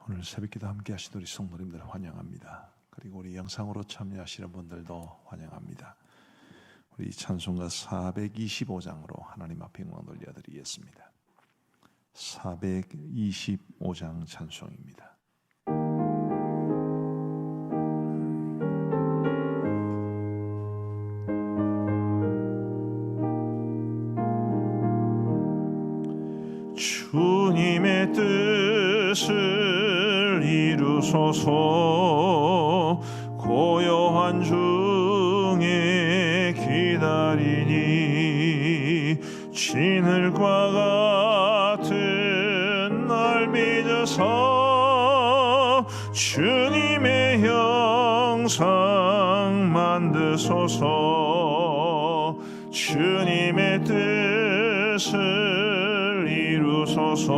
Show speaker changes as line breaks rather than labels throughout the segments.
오늘 새벽기도 함께 하신 우리 성도님들 환영합니다. 그리고 우리 영상으로 참여하시는 분들도 환영합니다. 우리 찬송가 425장으로 하나님 앞에 영광 돌려드리겠습니다. 425장 찬송입니다. 주님의 뜻을 이루소서. 고요한 중에 기다리니 진흙과 같은 날 믿어서 주님의 형상 만드소서. 주님의 뜻을 이루소서.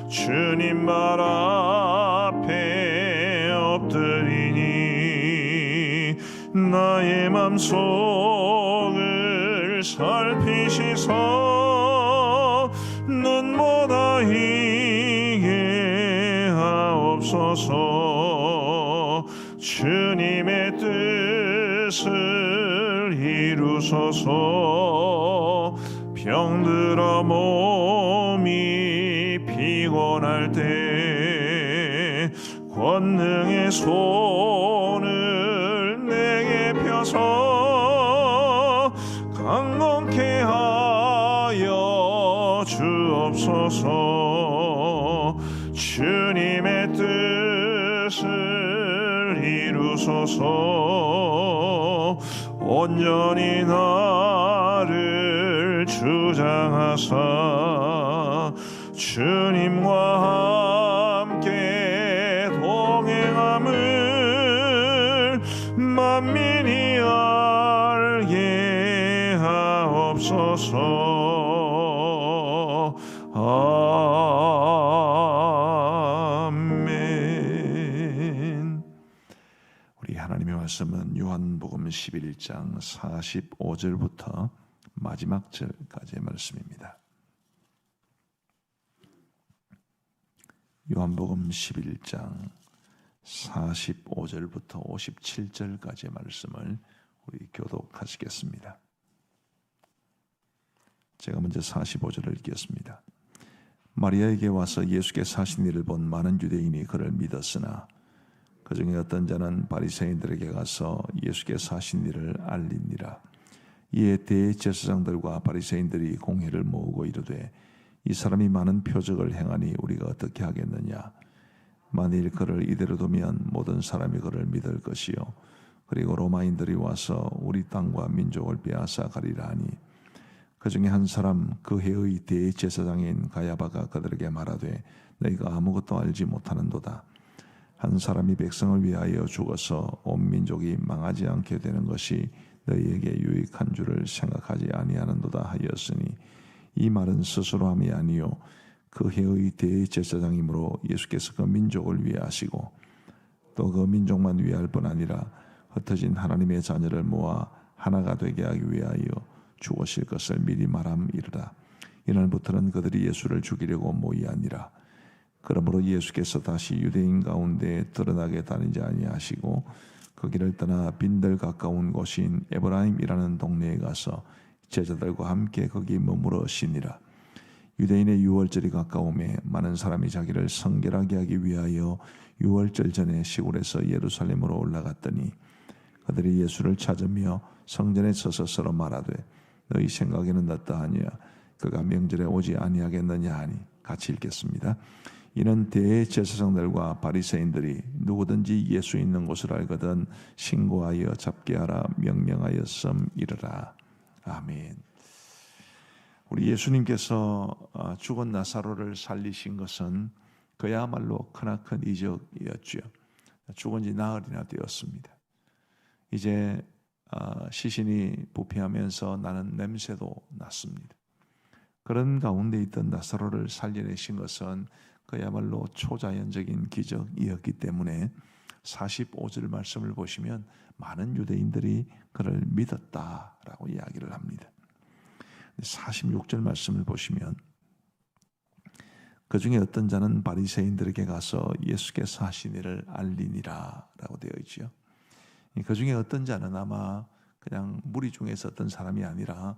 주님 말 앞에 엎드리니 나의 맘속을 살피시소. 눈보다 희게 하옵소서. 주님의 뜻을 이루소서. 병들어 몸이 피곤할 때 권능의 손을 내게 펴서 강건케 하여 주옵소서. 주님의 뜻을 이루소서. 온전히 나를 주장하사 주님과 함께 동행함을 만민이 알게 하옵소서. 아멘. 우리 하나님의 말씀은 요한복음 11장 45절부터 마지막 절까지의 말씀입니다. 요한복음 11장 45절부터 57절까지의 말씀을 우리 교독하시겠습니다. 제가 먼저 45절을 읽겠습니다. 마리아에게 와서 예수께서 하신 일을 본 많은 유대인이 그를 믿었으나 그 중에 어떤 자는 바리새인들에게 가서 예수께서 하신 일을 알리니라. 이에 대제사장들과 바리새인들이 공회를 모으고 이르되 이 사람이 많은 표적을 행하니 우리가 어떻게 하겠느냐. 만일 그를 이대로 두면 모든 사람이 그를 믿을 것이요 그리고 로마인들이 와서 우리 땅과 민족을 빼앗아 가리라 하니 그 중에 한 사람 그 해의 대제사장인 가야바가 그들에게 말하되 너희가 아무것도 알지 못하는도다. 한 사람이 백성을 위하여 죽어서 온 민족이 망하지 않게 되는 것이 너희에게 유익한 줄을 생각하지 아니하는도다 하였으니 이 말은 스스로 함이 아니요 그 해의 대제사장이므로 예수께서 그 민족을 위해 하시고 또 그 민족만 위해 할 뿐 아니라 흩어진 하나님의 자녀를 모아 하나가 되게 하기 위하여 죽으실 것을 미리 말함이르라. 이날부터는 그들이 예수를 죽이려고 모이하니라. 그러므로 예수께서 다시 유대인 가운데 드러나게 다니지 아니하시고 그 길을 떠나 빈들 가까운 곳인 에브라임이라는 동네에 가서 제자들과 함께 거기 머무르시니라. 유대인의 유월절이 가까우매 많은 사람이 자기를 성결하게 하기 위하여 유월절 전에 시골에서 예루살렘으로 올라갔더니 그들이 예수를 찾으며 성전에 서서 서로 말하되 너희 생각에는 어떠하냐. 그가 명절에 오지 아니하겠느냐 하니. 같이 읽겠습니다. 이는 대제사장들과 바리새인들이 누구든지 예수 있는 곳을 알거든 신고하여 잡게 하라 명령하였음이르라. 아멘. 우리 예수님께서 죽은 나사로를 살리신 것은 그야말로 크나큰 이적이었죠. 죽은 지 나흘이나 되었습니다. 이제 시신이 부패하면서 나는 냄새도 났습니다. 그런 가운데 있던 나사로를 살려내신 것은 그야말로 초자연적인 기적이었기 때문에 45절 말씀을 보시면 많은 유대인들이 그를 믿었다라고 이야기를 합니다. 46절 말씀을 보시면 그 중에 어떤 자는 바리새인들에게 가서 예수께서 하신 일을 알리니라 라고 되어 있지요. 그 중에 어떤 자는 아마 그냥 무리 중에서 어떤 사람이 아니라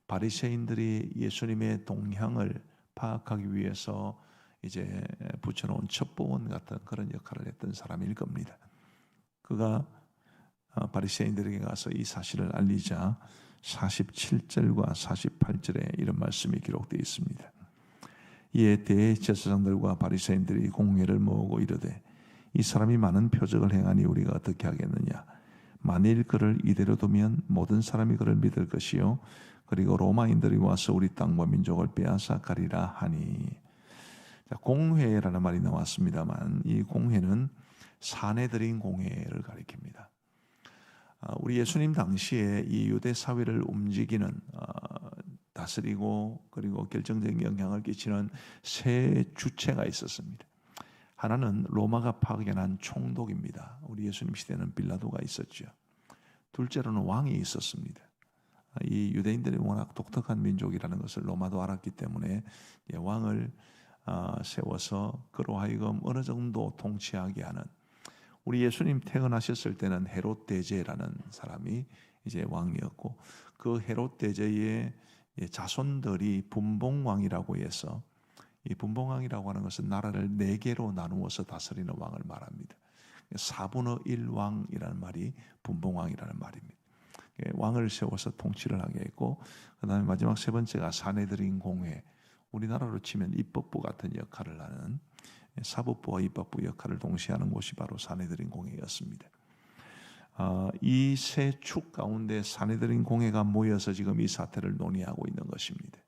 바리새인들이 예수님의 동향을 파악하기 위해서 이제 붙여놓은 첩보원 같은 그런 역할을 했던 사람일 겁니다. 그가 바리새인들에게 가서 이 사실을 알리자 47절과 48절에 이런 말씀이 기록되어 있습니다. 이에 대제사장들과 바리새인들이 공회를 모으고 이르되 이 사람이 많은 표적을 행하니 우리가 어떻게 하겠느냐. 만일 그를 이대로 두면 모든 사람이 그를 믿을 것이요 그리고 로마인들이 와서 우리 땅과 민족을 빼앗아 가리라 하니. 자, 공회라는 말이 나왔습니다만 이 공회는 사내들인 공회를 가리킵니다. 우리 예수님 당시에 이 유대 사회를 움직이는 다스리고 그리고 결정적인 영향을 끼치는 세 주체가 있었습니다. 하나는 로마가 파견한 총독입니다. 우리 예수님 시대는 빌라도가 있었죠. 둘째로는 왕이 있었습니다. 이 유대인들이 워낙 독특한 민족이라는 것을 로마도 알았기 때문에 왕을 세워서 그로 하여금 어느 정도 통치하게 하는, 우리 예수님 태어나셨을 때는 헤롯 대제라는 사람이 이제 왕이었고 그 헤롯 대제의 자손들이 분봉왕이라고 해서, 이 분봉왕이라고 하는 것은 나라를 4개로 나누어서 다스리는 왕을 말합니다. 4분의 1 왕이라는 말이 분봉왕이라는 말입니다. 왕을 세워서 통치를 하게 했고, 그 다음에 마지막 세 번째가 사내들인 공회, 우리나라로 치면 입법부 같은 역할을 하는, 사법부와 입법부 역할을 동시에 하는 곳이 바로 사내들인 공회였습니다. 이 세 축 가운데 사내들인 공회가 모여서 지금 이 사태를 논의하고 있는 것입니다.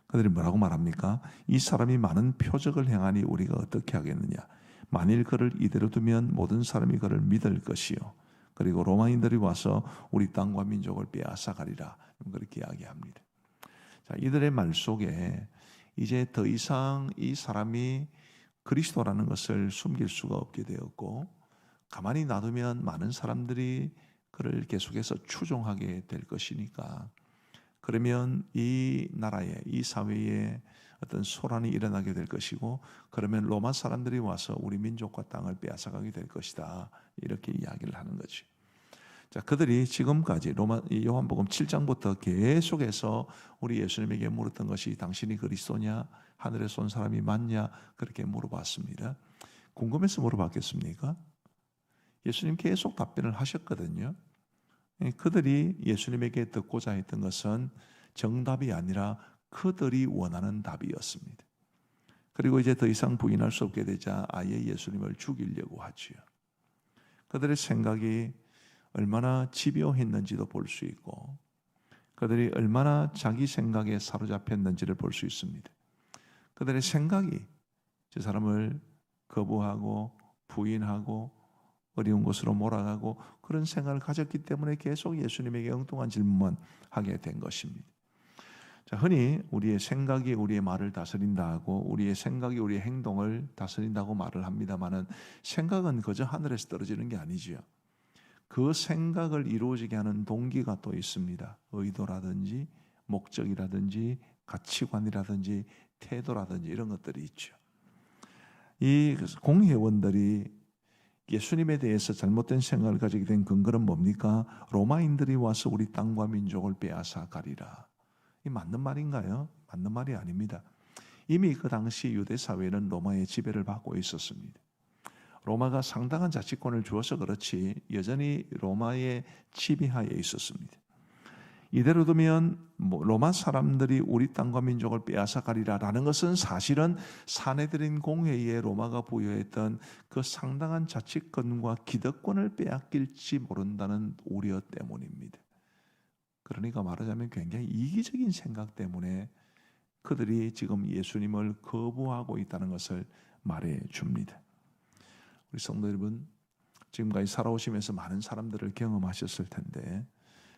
그들이 뭐라고 말합니까? 이 사람이 많은 표적을 행하니 우리가 어떻게 하겠느냐. 만일 그를 이대로 두면 모든 사람이 그를 믿을 것이요 그리고 로마인들이 와서 우리 땅과 민족을 빼앗아 가리라. 그렇게 이야기합니다. 자, 이들의 말 속에 이제 더 이상 이 사람이 그리스도라는 것을 숨길 수가 없게 되었고, 가만히 놔두면 많은 사람들이 그를 계속해서 추종하게 될 것이니까, 그러면 이 나라에, 이 사회에 어떤 소란이 일어나게 될 것이고, 그러면 로마 사람들이 와서 우리 민족과 땅을 빼앗아가게 될 것이다. 이렇게 이야기를 하는 거지. 자, 그들이 지금까지 요한복음 7장부터 계속해서 우리 예수님에게 물었던 것이 당신이 그리스도냐, 하늘에서 온 사람이 맞냐, 그렇게 물어봤습니다. 궁금해서 물어봤겠습니까? 예수님 계속 답변을 하셨거든요. 그들이 예수님에게 듣고자 했던 것은 정답이 아니라 그들이 원하는 답이었습니다. 그리고 이제 더 이상 부인할 수 없게 되자 아예 예수님을 죽이려고 하지요. 그들의 생각이 얼마나 집요했는지도 볼 수 있고, 그들이 얼마나 자기 생각에 사로잡혔는지를 볼 수 있습니다. 그들의 생각이 저 사람을 거부하고 부인하고 어려운 곳으로 몰아가고 그런 생각을 가졌기 때문에 계속 예수님에게 엉뚱한 질문만 하게 된 것입니다. 자, 흔히 우리의 생각이 우리의 말을 다스린다고, 우리의 생각이 우리의 행동을 다스린다고 말을 합니다마는, 생각은 그저 하늘에서 떨어지는 게 아니지요. 그 생각을 이루어지게 하는 동기가 또 있습니다. 의도라든지 목적이라든지 가치관이라든지 태도라든지 이런 것들이 있죠. 이 공회원들이 예수님에 대해서 잘못된 생각을 가지게 된 근거는 뭡니까? 로마인들이 와서 우리 땅과 민족을 빼앗아 가리라. 이 맞는 말인가요? 맞는 말이 아닙니다. 이미 그 당시 유대 사회는 로마의 지배를 받고 있었습니다. 로마가 상당한 자치권을 주어서 그렇지 여전히 로마의 지배하에 있었습니다. 이대로 두면 로마 사람들이 우리 땅과 민족을 빼앗아 가리라라는 것은 사실은 사내들인 공회에 로마가 부여했던 그 상당한 자치권과 기득권을 빼앗길지 모른다는 우려 때문입니다. 그러니까 말하자면 굉장히 이기적인 생각 때문에 그들이 지금 예수님을 거부하고 있다는 것을 말해 줍니다. 우리 성도 여러분, 지금까지 살아오시면서 많은 사람들을 경험하셨을 텐데,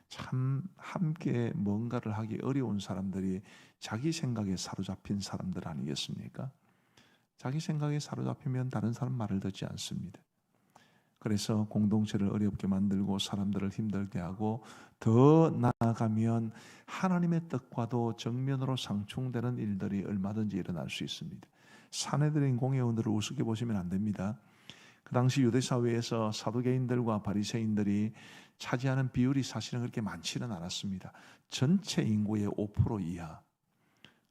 참 함께 뭔가를 하기 어려운 사람들이 자기 생각에 사로잡힌 사람들 아니겠습니까? 자기 생각에 사로잡히면 다른 사람 말을 듣지 않습니다. 그래서 공동체를 어렵게 만들고 사람들을 힘들게 하고, 더 나아가면 하나님의 뜻과도 정면으로 상충되는 일들이 얼마든지 일어날 수 있습니다. 사내들인 공회원들을 우습게 보시면 안 됩니다. 그 당시 유대 사회에서 사두개인들과 바리새인들이 차지하는 비율이 사실은 그렇게 많지는 않았습니다. 전체 인구의 5% 이하.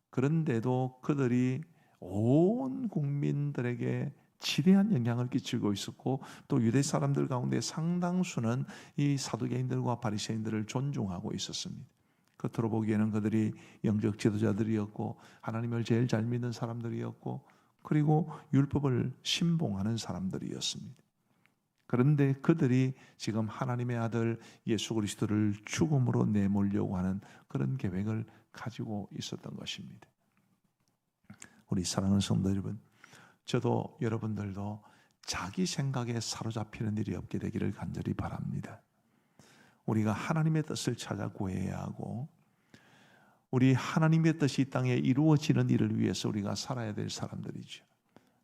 그런데도 그들이 온 국민들에게 지대한 영향을 끼치고 있었고, 또 유대 사람들 가운데 상당수는 이 사두개인들과 바리새인들을 존중하고 있었습니다. 겉으로 보기에는 그들이 영적 지도자들이었고 하나님을 제일 잘 믿는 사람들이었고, 그리고 율법을 신봉하는 사람들이었습니다. 그런데 그들이 지금 하나님의 아들 예수 그리스도를 죽음으로 내몰려고 하는 그런 계획을 가지고 있었던 것입니다. 우리 사랑하는 성도 여러분, 저도 여러분들도 자기 생각에 사로잡히는 일이 없게 되기를 간절히 바랍니다. 우리가 하나님의 뜻을 찾아 구해야 하고, 우리 하나님의 뜻이 이 땅에 이루어지는 일을 위해서 우리가 살아야 될 사람들이죠.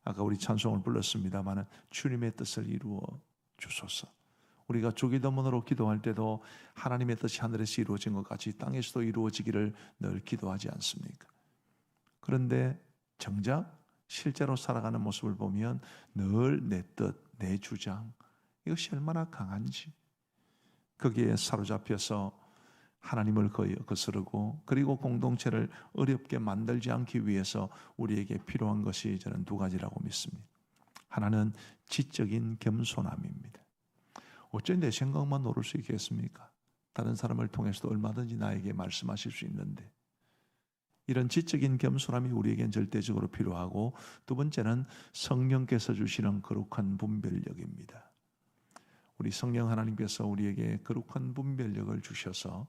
아까 우리 찬송을 불렀습니다만, 주님의 뜻을 이루어 주소서. 우리가 주기도문으로 기도할 때도 하나님의 뜻이 하늘에서 이루어진 것 같이 땅에서도 이루어지기를 늘 기도하지 않습니까? 그런데 정작 실제로 살아가는 모습을 보면 늘 내 뜻, 내 주장, 이것이 얼마나 강한지, 거기에 사로잡혀서 하나님을 거스르고, 그리고 공동체를 어렵게 만들지 않기 위해서 우리에게 필요한 것이 저는 두 가지라고 믿습니다. 하나는 지적인 겸손함입니다. 어째 내 생각만 옳을 수 있겠습니까? 다른 사람을 통해서도 얼마든지 나에게 말씀하실 수 있는데, 이런 지적인 겸손함이 우리에겐 절대적으로 필요하고, 두 번째는 성령께서 주시는 거룩한 분별력입니다. 우리 성령 하나님께서 우리에게 거룩한 분별력을 주셔서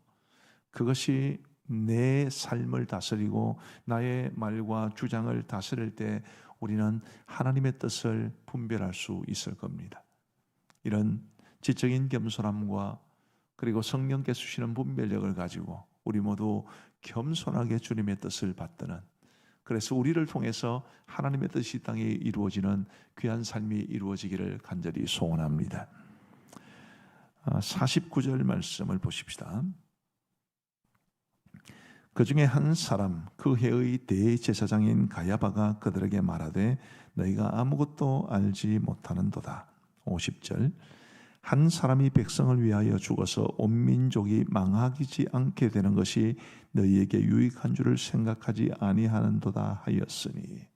그것이 내 삶을 다스리고 나의 말과 주장을 다스릴 때 우리는 하나님의 뜻을 분별할 수 있을 겁니다. 이런 지적인 겸손함과 그리고 성령께서 주시는 분별력을 가지고 우리 모두 겸손하게 주님의 뜻을 받드는, 그래서 우리를 통해서 하나님의 뜻이 땅에 이루어지는 귀한 삶이 이루어지기를 간절히 소원합니다. 49절 말씀을 보십시다. 그 중에 한 사람, 그 해의 대제사장인 가야바가 그들에게 말하되 너희가 아무것도 알지 못하는도다. 50절, 한 사람이 백성을 위하여 죽어서 온 민족이 망하지 않게 되는 것이 너희에게 유익한 줄을 생각하지 아니하는도다 하였으니.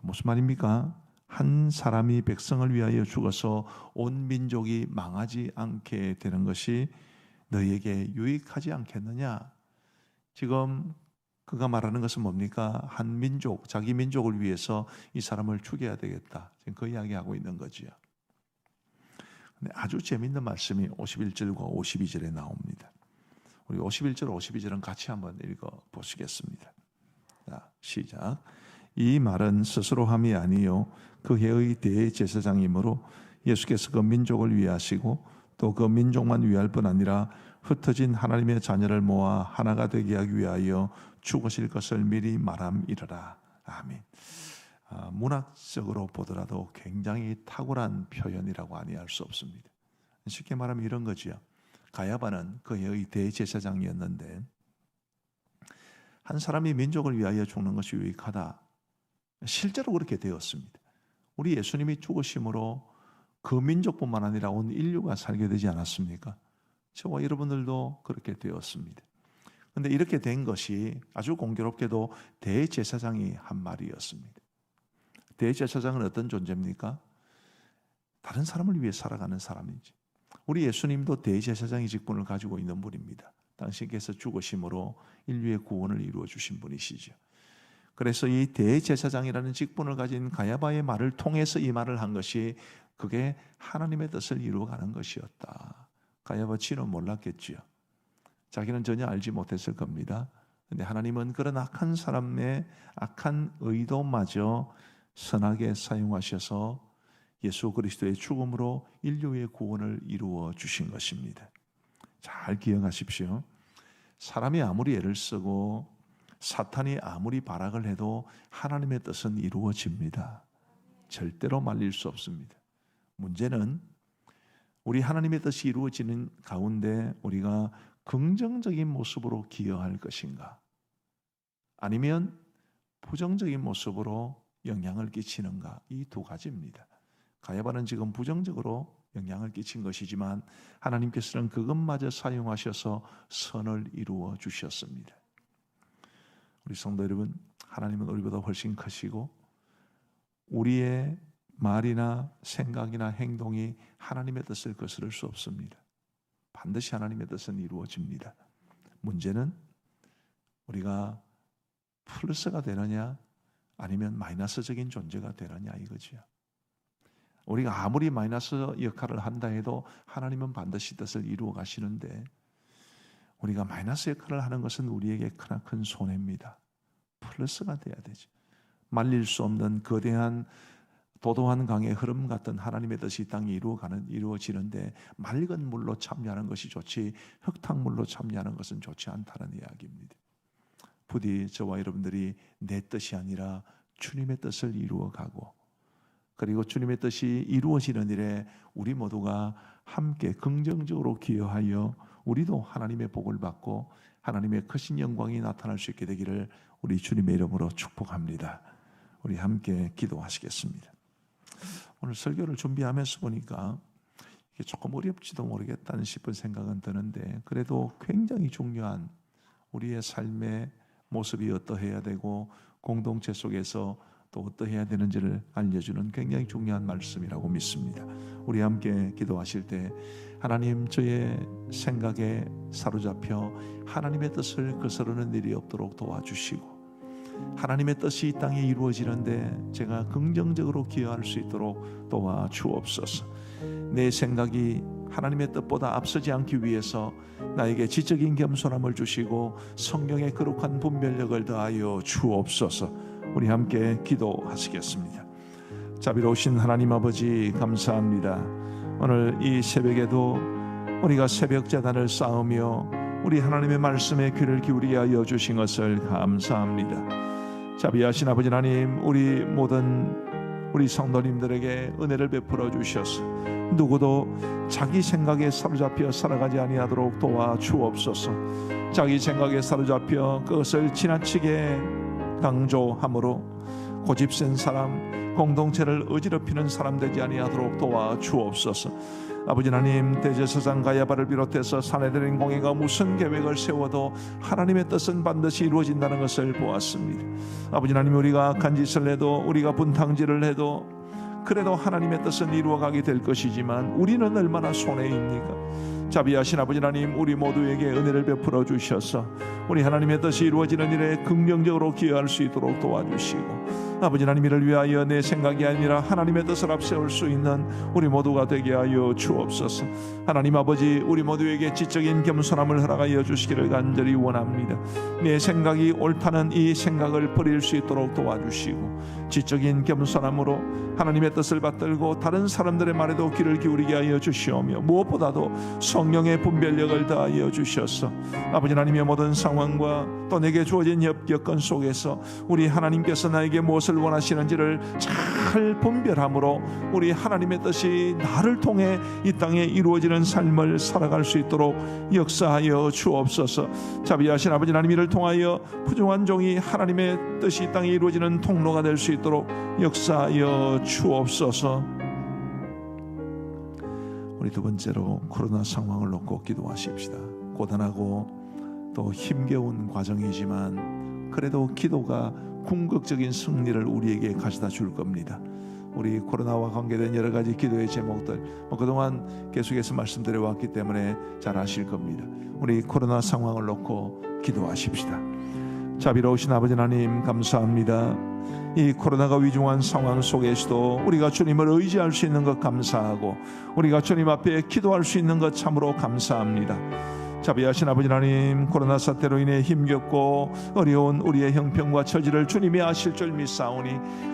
무슨 말입니까? 한 사람이 백성을 위하여 죽어서 온 민족이 망하지 않게 되는 것이 너희에게 유익하지 않겠느냐? 지금 그가 말하는 것은 뭡니까? 한 민족, 자기 민족을 위해서 이 사람을 죽여야 되겠다, 지금 그 이야기하고 있는 거지요. 근데 아주 재밌는 말씀이 51절과 52절에 나옵니다. 우리 51절, 52절은 같이 한번 읽어 보시겠습니다. 자, 시작. 이 말은 스스로 함이 아니요 그 해의 대제사장이므로 예수께서 그 민족을 위하시고 또 그 민족만 위할 뿐 아니라 흩어진 하나님의 자녀를 모아 하나가 되게 하기 위하여 죽으실 것을 미리 말함이러라. 아멘. 문학적으로 보더라도 굉장히 탁월한 표현이라고 아니할 수 없습니다. 쉽게 말하면 이런 거지요. 가야바는 그 해의 대제사장이었는데 한 사람이 민족을 위하여 죽는 것이 유익하다. 실제로 그렇게 되었습니다. 우리 예수님이 죽으심으로 그 민족뿐만 아니라 온 인류가 살게 되지 않았습니까? 저와 여러분들도 그렇게 되었습니다. 그런데 이렇게 된 것이 아주 공교롭게도 대제사장이 한 말이었습니다. 대제사장은 어떤 존재입니까? 다른 사람을 위해 살아가는 사람이지. 우리 예수님도 대제사장의 직분을 가지고 있는 분입니다. 당신께서 죽으심으로 인류의 구원을 이루어 주신 분이시죠. 그래서 이 대제사장이라는 직분을 가진 가야바의 말을 통해서 이 말을 한 것이, 그게 하나님의 뜻을 이루어가는 것이었다. 가야바 치는 몰랐겠지요. 자기는 전혀 알지 못했을 겁니다. 그런데 하나님은 그런 악한 사람의 악한 의도마저 선하게 사용하셔서 예수 그리스도의 죽음으로 인류의 구원을 이루어 주신 것입니다. 잘 기억하십시오. 사람이 아무리 애를 쓰고 사탄이 아무리 발악을 해도 하나님의 뜻은 이루어집니다. 절대로 말릴 수 없습니다. 문제는 우리 하나님의 뜻이 이루어지는 가운데 우리가 긍정적인 모습으로 기여할 것인가, 아니면 부정적인 모습으로 영향을 끼치는가, 이 두 가지입니다. 가야바는 지금 부정적으로 영향을 끼친 것이지만 하나님께서는 그것마저 사용하셔서 선을 이루어 주셨습니다. 우리 성도 여러분, 하나님은 우리보다 훨씬 크시고 우리의 말이나 생각이나 행동이 하나님의 뜻을 거스를 수 없습니다. 반드시 하나님의 뜻은 이루어집니다. 문제는 우리가 플러스가 되느냐 아니면 마이너스적인 존재가 되느냐 이거죠. 우리가 아무리 마이너스 역할을 한다 해도 하나님은 반드시 뜻을 이루어 가시는데, 우리가 마이너스 역할을 하는 것은 우리에게 크나큰 손해입니다. 플러스가 돼야 되죠. 말릴 수 없는 거대한 도도한 강의 흐름 같은 하나님의 뜻이 이 땅에 이루어지는데 맑은 물로 참여하는 것이 좋지 흙탕물로 참여하는 것은 좋지 않다는 이야기입니다. 부디 저와 여러분들이 내 뜻이 아니라 주님의 뜻을 이루어가고, 그리고 주님의 뜻이 이루어지는 일에 우리 모두가 함께 긍정적으로 기여하여 우리도 하나님의 복을 받고 하나님의 크신 영광이 나타날 수 있게 되기를 우리 주님의 이름으로 축복합니다. 우리 함께 기도하시겠습니다. 오늘 설교를 준비하면서 보니까 이게 조금 어렵지도 모르겠다는 싶은 생각은 드는데, 그래도 굉장히 중요한 우리의 삶의 모습이 어떠해야 되고 공동체 속에서 또 어떠해야 되는지를 알려주는 굉장히 중요한 말씀이라고 믿습니다. 우리 함께 기도하실 때 하나님, 저의 생각에 사로잡혀 하나님의 뜻을 거스르는 일이 없도록 도와주시고, 하나님의 뜻이 이 땅에 이루어지는데 제가 긍정적으로 기여할 수 있도록 도와주옵소서. 내 생각이 하나님의 뜻보다 앞서지 않기 위해서 나에게 지적인 겸손함을 주시고 성경의 거룩한 분별력을 더하여 주옵소서. 우리 함께 기도하시겠습니다. 자비로우신 하나님 아버지, 감사합니다. 오늘 이 새벽에도 우리가 새벽 제단을 쌓으며 우리 하나님의 말씀에 귀를 기울이게 하여 주신 것을 감사합니다. 자비하신 아버지 하나님, 우리 모든 우리 성도님들에게 은혜를 베풀어 주셔서 누구도 자기 생각에 사로잡혀 살아가지 아니하도록 도와주옵소서. 자기 생각에 사로잡혀 그것을 지나치게 강조함으로 고집센 사람, 공동체를 어지럽히는 사람 되지 아니하도록 도와주옵소서. 아버지 하나님, 대제사장 가야바를 비롯해서 산헤드린 공회가 무슨 계획을 세워도 하나님의 뜻은 반드시 이루어진다는 것을 보았습니다. 아버지 하나님, 우리가 악한 짓을 해도, 우리가 분탕질을 해도 그래도 하나님의 뜻은 이루어가게 될 것이지만 우리는 얼마나 손해입니까? 자비하신 아버지 하나님, 우리 모두에게 은혜를 베풀어 주셔서 우리 하나님의 뜻이 이루어지는 일에 긍정적으로 기여할 수 있도록 도와주시고, 아버지 하나님, 이를 위하여 내 생각이 아니라 하나님의 뜻을 앞세울 수 있는 우리 모두가 되게 하여 주옵소서. 하나님 아버지, 우리 모두에게 지적인 겸손함을 허락하여 주시기를 간절히 원합니다. 내 생각이 옳다는 이 생각을 버릴 수 있도록 도와주시고, 지적인 겸손함으로 하나님의 뜻을 받들고 다른 사람들의 말에도 귀를 기울이게 하여 주시오며, 무엇보다도 성령의 분별력을 다하여 주셔서 아버지 하나님의 모든 상황과 또 내게 주어진 여건 속에서 우리 하나님께서 나에게 무엇을 원하시는지를 잘 분별함으로 우리 하나님의 뜻이 나를 통해 이 땅에 이루어지는 삶을 살아갈 수 있도록 역사하여 주옵소서. 자비하신 아버지 하나님, 이를 통하여 부정한 종이 하나님의 뜻이 이 땅에 이루어지는 통로가 될 수 있도록 역사하여 주옵소서. 우리 두 번째로 코로나 상황을 놓고 기도하십시다. 고단하고 또 힘겨운 과정이지만 그래도 기도가 궁극적인 승리를 우리에게 가져다 줄 겁니다. 우리 코로나와 관계된 여러 가지 기도의 제목들 그동안 계속해서 말씀드려 왔기 때문에 잘 아실 겁니다. 우리 코로나 상황을 놓고 기도하십시다. 자비로우신 아버지 하나님, 감사합니다. 이 코로나가 위중한 상황 속에서도 우리가 주님을 의지할 수 있는 것 감사하고, 우리가 주님 앞에 기도할 수 있는 것 참으로 감사합니다. 자비하신 아버지 하나님, 코로나 사태로 인해 힘겹고 어려운 우리의 형편과 처지를 주님이 아실 줄 믿사오니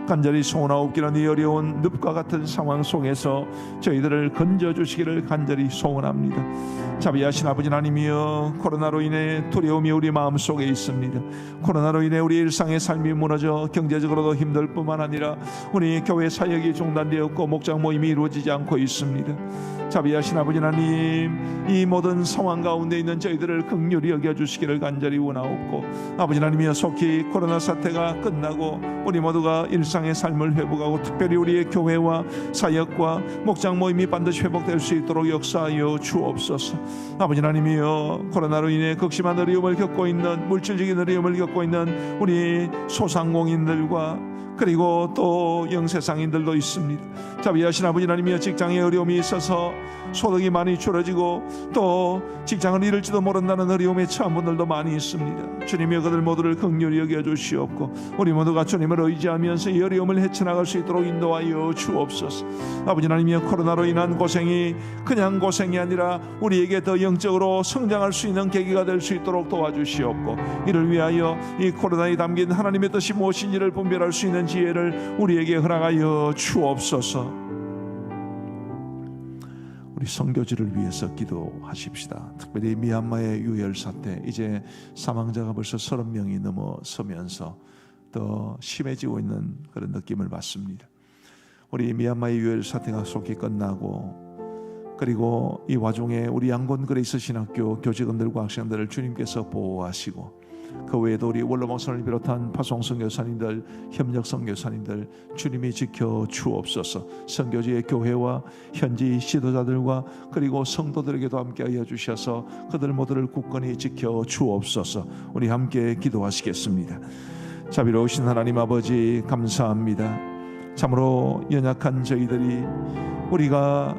간절히 소원하옵기는 이 어려운 늪과 같은 상황 속에서 저희들을 건져주시기를 간절히 소원합니다. 자비하신 아버지 하나님이여, 코로나로 인해 두려움이 우리 마음속에 있습니다. 코로나로 인해 우리 일상의 삶이 무너져 경제적으로도 힘들 뿐만 아니라 우리 교회 사역이 중단되었고 목장 모임이 이루어지지 않고 있습니다. 자비하신 아버지 하나님, 이 모든 상황 가운데 있는 저희들을 긍휼히 여겨주시기를 간절히 원하옵고, 아버지 하나님이여, 속히 코로나 사태가 끝나고 우리 모두가 일상의 삶을 회복하고 특별히 우리의 교회와 사역과 목장 모임이 반드시 회복될 수 있도록 역사하여 주옵소서. 아버지 하나님이여, 코로나로 인해 극심한 어려움을 겪고 있는, 물질적인 어려움을 겪고 있는 우리 소상공인들과 그리고 또 영세상인들도 있습니다. 자비하신 아버지 하나님이여, 직장에 어려움이 있어서 소득이 많이 줄어지고 또 직장을 잃을지도 모른다는 어려움에 처한 분들도 많이 있습니다. 주님이여, 그들 모두를 긍휼히 여겨주시옵고 우리 모두가 주님을 의지하면서 이 어려움을 헤쳐나갈 수 있도록 인도하여 주옵소서. 아버지 하나님이여, 코로나로 인한 고생이 그냥 고생이 아니라 우리에게 더 영적으로 성장할 수 있는 계기가 될 수 있도록 도와주시옵고, 이를 위하여 이 코로나에 담긴 하나님의 뜻이 무엇인지를 분별할 수 있는 지혜를 우리에게 허락하여 주옵소서. 우리 선교지를 위해서 기도하십시다. 특별히 미얀마의 유혈 사태, 이제 사망자가 벌써 30명이 넘어서면서 더 심해지고 있는 그런 느낌을 받습니다. 우리 미얀마의 유혈 사태가 속히 끝나고, 그리고 이 와중에 우리 양곤 그레이스 신학교 교직원들과 학생들을 주님께서 보호하시고, 그 외에도 우리 원로 목사를 비롯한 파송 선교사님들, 협력 선교사님들 주님이 지켜 주옵소서. 선교지의 교회와 현지 지도자들과 그리고 성도들에게도 함께하여 주셔서 그들 모두를 굳건히 지켜 주옵소서. 우리 함께 기도하시겠습니다. 자비로우신 하나님 아버지, 감사합니다. 참으로 연약한 저희들이 우리가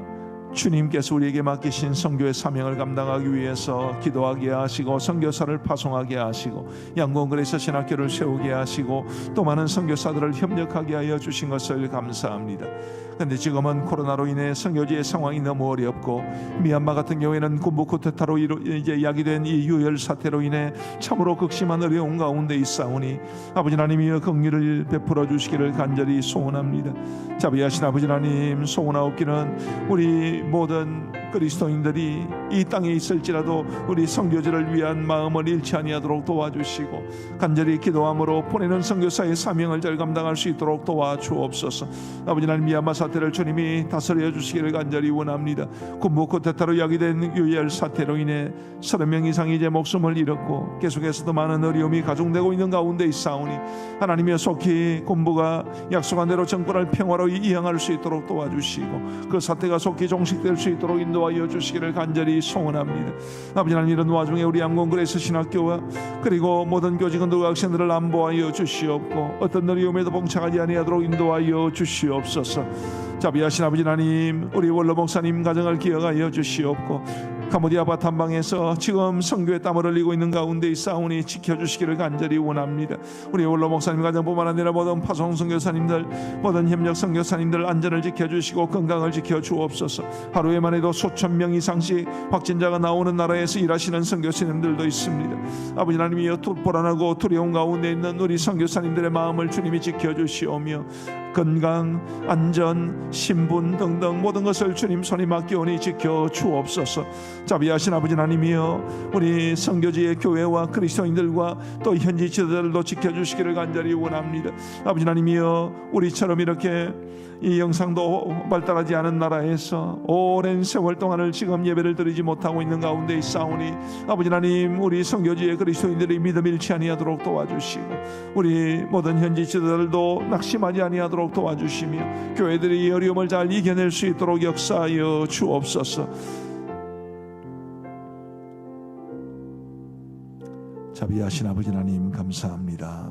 주님께서 우리에게 맡기신 선교의 사명을 감당하기 위해서 기도하게 하시고, 선교사를 파송하게 하시고, 양곤그레이스 신학교를 세우게 하시고, 또 많은 선교사들을 협력하게 하여 주신 것을 감사합니다. 그런데 지금은 코로나로 인해 선교지의 상황이 너무 어렵고, 미얀마 같은 경우에는 군부 쿠데타로 이제 야기된 이 유혈 사태로 인해 참으로 극심한 어려움 가운데 있사오니 아버지 하나님이여, 긍휼을 베풀어 주시기를 간절히 소원합니다. 자비하신 아버지 하나님, 소원하옵기는 우리 모든 그리스도인들이 이 땅에 있을지라도 우리 선교지를 위한 마음을 잃지 아니하도록 도와주시고, 간절히 기도함으로 보내는 선교사의 사명을 잘 감당할 수 있도록 도와주옵소서. 아버지 하나님, 미얀마 사태를 주님이 다스려 주시기를 간절히 원합니다. 군부 쿠데타로 야기된 유혈 사태로 인해 30명 이상이 이제 목숨을 잃었고, 계속해서도 많은 어려움이 가중되고 있는 가운데 있사오니 하나님의 속히 군부가 약속한 대로 정권을 평화로 이행할 수 있도록 도와주시고, 그 사태가 속히 종식될 수 있도록 인도하여 주시기를 간절히 소원합니다. 아버지 하나님, 이런 와중에 우리 양곤그레이스 신학교와 그리고 모든 교직원들과 학생들을 안보하여 주시옵고, 어떤 어려움에도 봉착하지 아니하도록 인도하여 주시옵소서. 자비하신 아버지 하나님, 우리 원로 목사님 가정을 기억하여 주시옵고, 카모디아 바탐방에서 지금 선교에 땀을 흘리고 있는 가운데 있사오니 지켜주시기를 간절히 원합니다. 우리 원로 목사님 가정뿐만 아니라 모든 파송 선교사님들, 모든 협력 선교사님들 안전을 지켜주시고 건강을 지켜주옵소서. 하루에만 해도 수천 명 이상씩 확진자가 나오는 나라에서 일하시는 선교사님들도 있습니다. 아버지 하나님이여, 불안하고 두려움 가운데 있는 우리 선교사님들의 마음을 주님이 지켜주시오며, 건강, 안전, 신분 등등 모든 것을 주님 손에 맡기오니 지켜 주옵소서. 자비하신 아버지 하나님이여, 우리 선교지의 교회와 그리스도인들과 또 현지 지도자들도 지켜주시기를 간절히 원합니다. 아버지 하나님이여, 우리처럼 이렇게 이 영상도 발달하지 않은 나라에서 오랜 세월 동안을 지금 예배를 드리지 못하고 있는 가운데 있사오니 아버지 하나님, 우리 선교지의 그리스도인들이 믿음 잃지 아니하도록 도와주시고, 우리 모든 현지 지도자들도 낙심하지 아니하도록 도와주시며, 교회들이 이 어려움을 잘 이겨낼 수 있도록 역사하여 주옵소서. 자비하신 아버지 하나님, 감사합니다.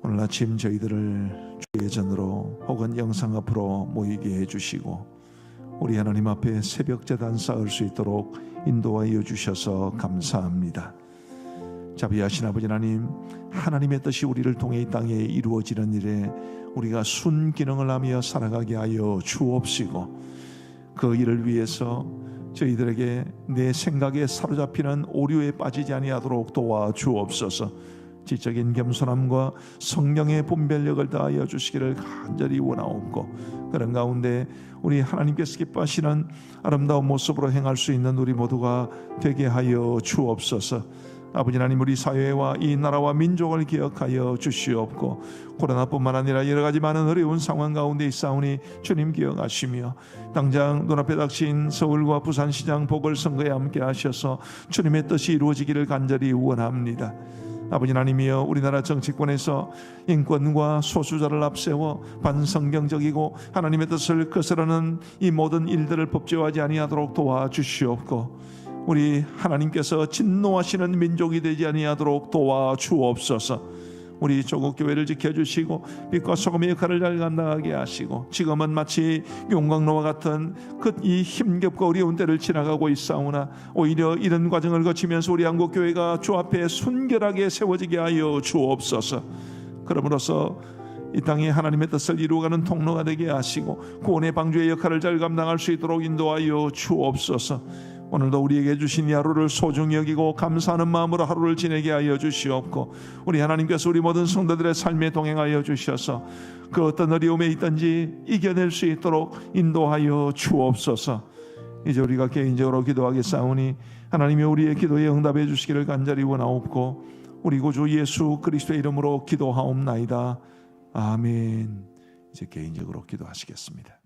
오늘 아침 저희들을 주의 전으로 혹은 영상 앞으로 모이게 해주시고, 우리 하나님 앞에 새벽 제단 쌓을 수 있도록 인도하여 주셔서 감사합니다. 자비하신 아버지 하나님, 하나님의 뜻이 우리를 통해 이 땅에 이루어지는 일에 우리가 순기능을 하며 살아가게 하여 주옵시고, 그 일을 위해서 저희들에게 내 생각에 사로잡히는 오류에 빠지지 아니하도록 도와주옵소서. 지적인 겸손함과 성령의 분별력을 다하여 주시기를 간절히 원하옵고, 그런 가운데 우리 하나님께서 기뻐하시는 아름다운 모습으로 행할 수 있는 우리 모두가 되게 하여 주옵소서. 아버지 하나님, 우리 사회와 이 나라와 민족을 기억하여 주시옵고, 코로나뿐만 아니라 여러 가지 많은 어려운 상황 가운데 있사오니 주님 기억하시며, 당장 눈앞에 닥친 서울과 부산시장 보궐선거에 함께 하셔서 주님의 뜻이 이루어지기를 간절히 원합니다. 아버지 하나님이여, 우리나라 정치권에서 인권과 소수자를 앞세워 반성경적이고 하나님의 뜻을 거스르는 이 모든 일들을 법제화하지 아니하도록 도와주시옵고, 우리 하나님께서 진노하시는 민족이 되지 아니하도록 도와주옵소서. 우리 조국 교회를 지켜주시고 빛과 소금의 역할을 잘 감당하게 하시고, 지금은 마치 용광로와 같은 이 힘겹고 어려운 때를 지나가고 있사오나 오히려 이런 과정을 거치면서 우리 한국 교회가 주 앞에 순결하게 세워지게 하여 주옵소서. 그러므로써 이 땅에 하나님의 뜻을 이루어가는 통로가 되게 하시고 구원의 방주의 역할을 잘 감당할 수 있도록 인도하여 주옵소서. 오늘도 우리에게 주신 이 하루를 소중히 여기고 감사하는 마음으로 하루를 지내게 하여 주시옵고, 우리 하나님께서 우리 모든 성도들의 삶에 동행하여 주셔서 그 어떤 어려움에 있든지 이겨낼 수 있도록 인도하여 주옵소서. 이제 우리가 개인적으로 기도하겠사오니 하나님이 우리의 기도에 응답해 주시기를 간절히 원하옵고, 우리 구주 예수 그리스도의 이름으로 기도하옵나이다. 아멘. 이제 개인적으로 기도하시겠습니다.